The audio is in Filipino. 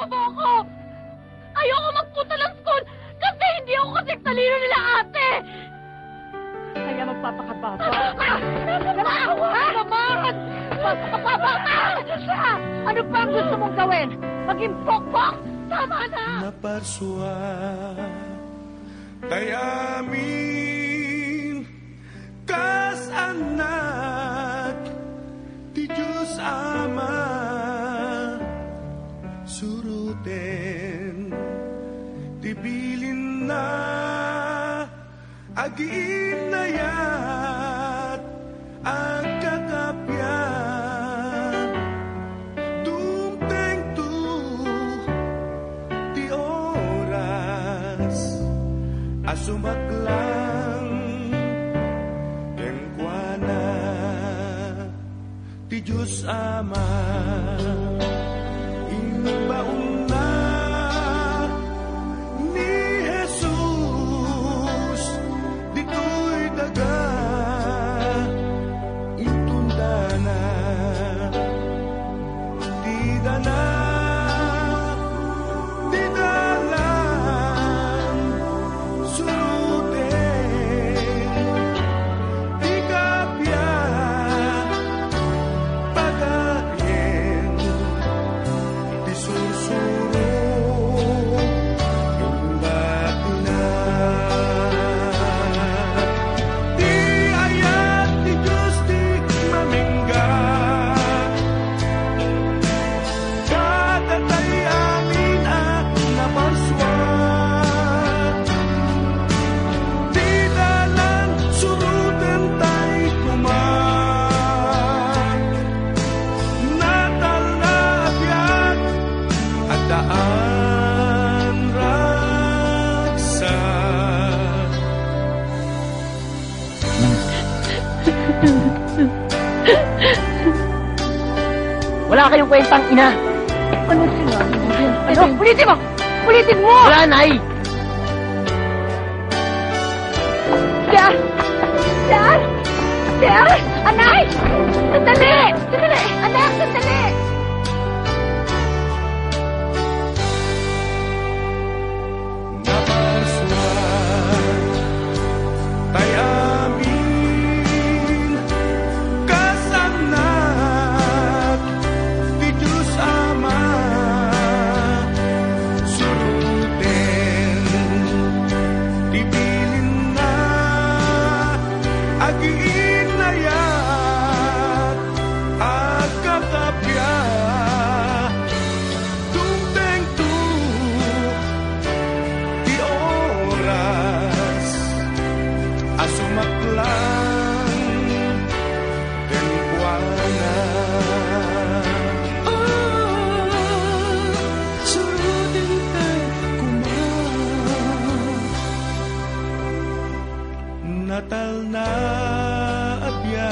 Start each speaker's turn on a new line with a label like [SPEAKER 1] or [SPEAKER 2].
[SPEAKER 1] mo ako! Ayoko magpunta ng school kasi hindi ako kasing talino nila ate!
[SPEAKER 2] Kaya magpapakababa.
[SPEAKER 1] Naman! Magpapababa!
[SPEAKER 2] Ano pa ang gusto mong gawin?
[SPEAKER 1] Maging pokpok! Tama na!
[SPEAKER 3] Naparsua tayamin kas anak ti Diyos Ama suruten tibilin na aginayat ang kakapyan dumteng tu ti oras asumaklang kenkwana ti Diyos Ama inbaon na ni Jesus dito'y daga itunda na di dana di dalan suruten di kapya pagayen di sursuro imbat na di ayat di Diyos di mamingga katatay amin at naparswat di dalan suruten tay kumat natal na abiyat at daan raksa
[SPEAKER 2] Wala kayong kwentang ina. Ano sinabi mo? Ano? Ulitin mo! Ulitin mo! Wala, Nay!
[SPEAKER 1] Sir! Sir! Sir! Anay! Sandali! Sandali! Anak, sandali!
[SPEAKER 3] naparswa tayamin kas anak ti Diyos Ama suruten tibilin na aginayat at kakapya dumteng tu di oras asumaklang kenkwana suruten tay kumat natal na abya